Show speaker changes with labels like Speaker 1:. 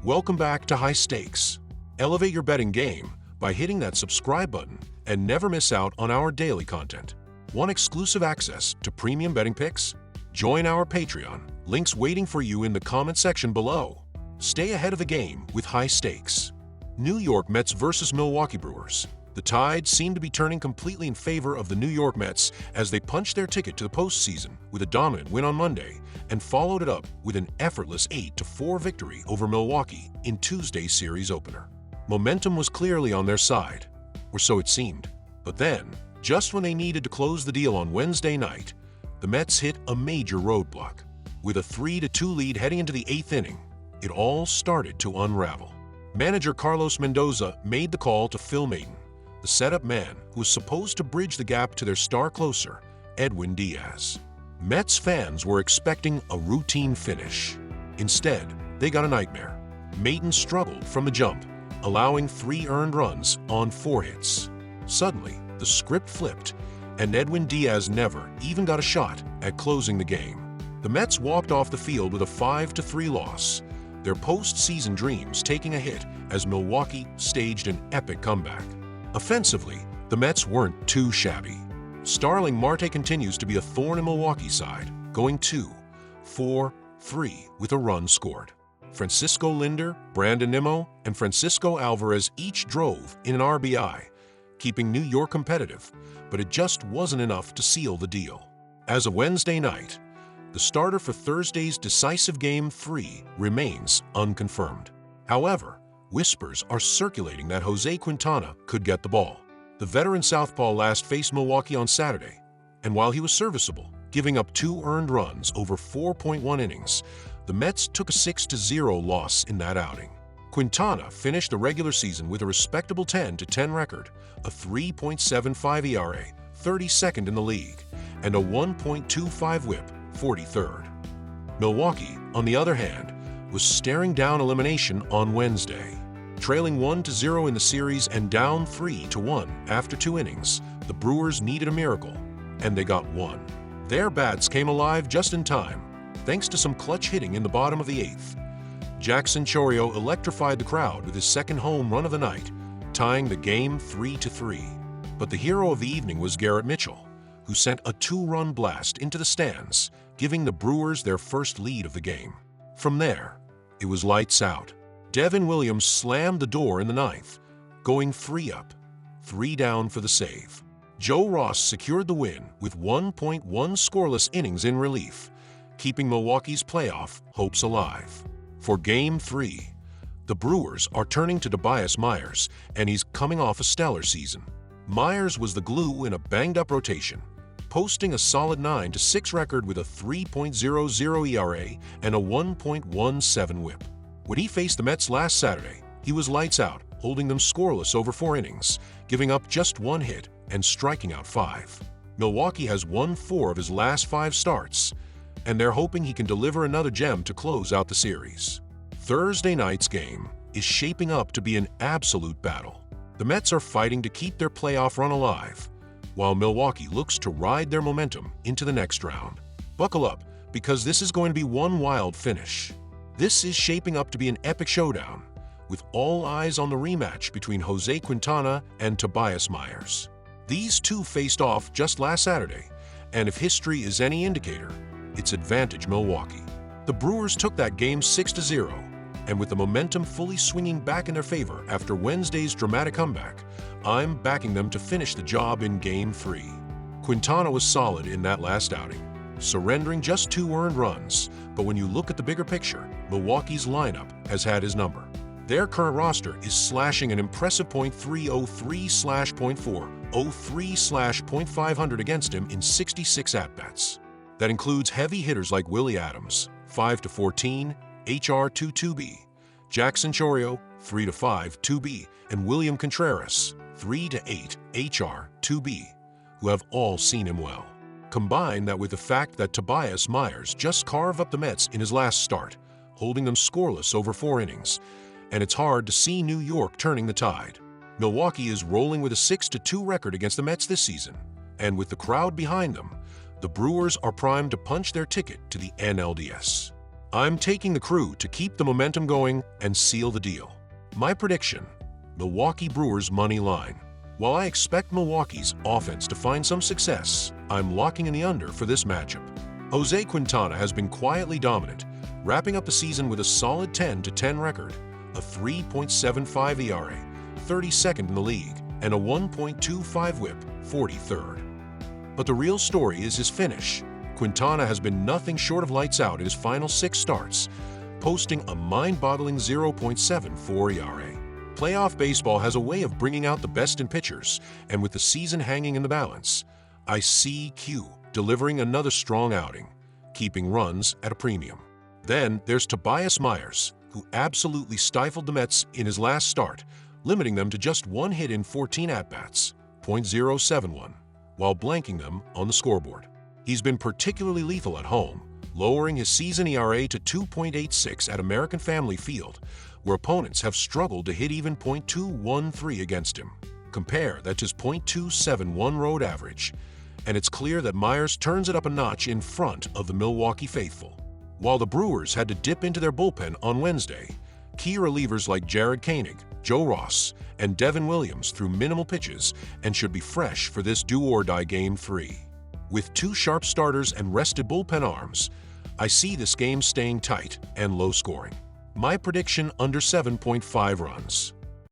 Speaker 1: Welcome back to High Stakes. Elevate your betting game by hitting that subscribe button and never miss out on our daily content. Want exclusive access to premium betting picks? Join our Patreon. Links waiting for you in the comment section below. Stay ahead of the game with High Stakes. New York Mets versus Milwaukee Brewers. The tide seemed to be turning completely in favor of the New York Mets as they punched their ticket to the postseason with a dominant win on Monday and followed it up with an effortless 8-4 victory over Milwaukee in Tuesday's series opener. Momentum was clearly on their side, or so it seemed. But then, just when they needed to close the deal on Wednesday night, the Mets hit a major roadblock. With a 3-2 lead heading into the 8th inning, it all started to unravel. Manager Carlos Mendoza made the call to Phil Maton, the setup man who was supposed to bridge the gap to their star closer, Edwin Diaz. Mets fans were expecting a routine finish. Instead, they got a nightmare. Maton struggled from the jump, allowing 3 earned runs on 4 hits. Suddenly, the script flipped, and Edwin Diaz never even got a shot at closing the game. The Mets walked off the field with a 5-3 loss, their postseason dreams taking a hit as Milwaukee staged an epic comeback. Offensively, the Mets weren't too shabby. Starling Marte continues to be a thorn in Milwaukee's side, going 2-4-3 with a run scored. Francisco Lindor, Brandon Nimmo, and Francisco Alvarez each drove in an RBI, keeping New York competitive, but it just wasn't enough to seal the deal. As of Wednesday night, the starter for Thursday's decisive Game 3 remains unconfirmed. However, whispers are circulating that Jose Quintana could get the ball. The veteran southpaw last faced Milwaukee on Saturday, and while he was serviceable, giving up 2 earned runs over 4.1 innings, the Mets took a 6-0 loss in that outing. Quintana finished the regular season with a respectable 10-10 record, a 3.75 ERA, 32nd in the league, and a 1.25 WHIP, 43rd. Milwaukee, on the other hand, was staring down elimination on Wednesday. Trailing 1-0 in the series and down 3-1 after 2 innings, the Brewers needed a miracle, and they got one. Their bats came alive just in time, thanks to some clutch hitting in the bottom of the 8th. Jackson Chourio electrified the crowd with his second home run of the night, tying the game 3-3. But the hero of the evening was Garrett Mitchell, who sent a 2-run blast into the stands, giving the Brewers their first lead of the game. From there, it was lights out. Devin Williams slammed the door in the 9th, going 3 up, 3 down for the save. Joe Ross secured the win with 1.1 scoreless innings in relief, keeping Milwaukee's playoff hopes alive. For Game 3, the Brewers are turning to Tobias Myers, and he's coming off a stellar season. Myers was the glue in a banged-up rotation, posting a solid 9-6 record with a 3.00 ERA and a 1.17 WHIP. When he faced the Mets last Saturday, he was lights out, holding them scoreless over 4 innings, giving up just 1 hit and striking out 5. Milwaukee has won 4 of his last 5 starts, and they're hoping he can deliver another gem to close out the series. Thursday night's game is shaping up to be an absolute battle. The Mets are fighting to keep their playoff run alive, while Milwaukee looks to ride their momentum into the next round. Buckle up, because this is going to be one wild finish. This is shaping up to be an epic showdown, with all eyes on the rematch between Jose Quintana and Tobias Myers. These two faced off just last Saturday, and if history is any indicator, it's advantage Milwaukee. The Brewers took that game 6-0, and with the momentum fully swinging back in their favor after Wednesday's dramatic comeback, I'm backing them to finish the job in Game 3. Quintana was solid in that last outing, surrendering just 2 earned runs, but when you look at the bigger picture, Milwaukee's lineup has had his number. Their current roster is slashing an impressive .303/.403/.500 against him in 66 at-bats. That includes heavy hitters like Willie Adams, 5-14, HR 2-2B, Jackson Chourio, 3-5, 2B, and William Contreras, 3-8, HR 2B, who have all seen him well. Combine that with the fact that Tobias Myers just carved up the Mets in his last start, holding them scoreless over 4 innings, and it's hard to see New York turning the tide. Milwaukee is rolling with a 6-2 record against the Mets this season, and with the crowd behind them, the Brewers are primed to punch their ticket to the NLDS. I'm taking the Crew to keep the momentum going and seal the deal. My prediction: Milwaukee Brewers money line. While I expect Milwaukee's offense to find some success, I'm locking in the under for this matchup. Jose Quintana has been quietly dominant, wrapping up the season with a solid 10-10 record, a 3.75 ERA, 32nd in the league, and a 1.25 WHIP, 43rd. But the real story is his finish. Quintana has been nothing short of lights out in his final 6 starts, posting a mind-boggling 0.74 ERA. Playoff baseball has a way of bringing out the best in pitchers, and with the season hanging in the balance, I see Q delivering another strong outing, keeping runs at a premium. Then there's Tobias Myers, who absolutely stifled the Mets in his last start, limiting them to just 1 hit in 14 at-bats, .071, while blanking them on the scoreboard. He's been particularly lethal at home, lowering his season ERA to 2.86 at American Family Field, where opponents have struggled to hit even .213 against him. Compare that to his .271 road average, and it's clear that Myers turns it up a notch in front of the Milwaukee faithful. While the Brewers had to dip into their bullpen on Wednesday, key relievers like Jared Koenig, Joe Ross, and Devin Williams threw minimal pitches and should be fresh for this do-or-die Game 3. With 2 sharp starters and rested bullpen arms, I see this game staying tight and low-scoring. My prediction: under 7.5 runs.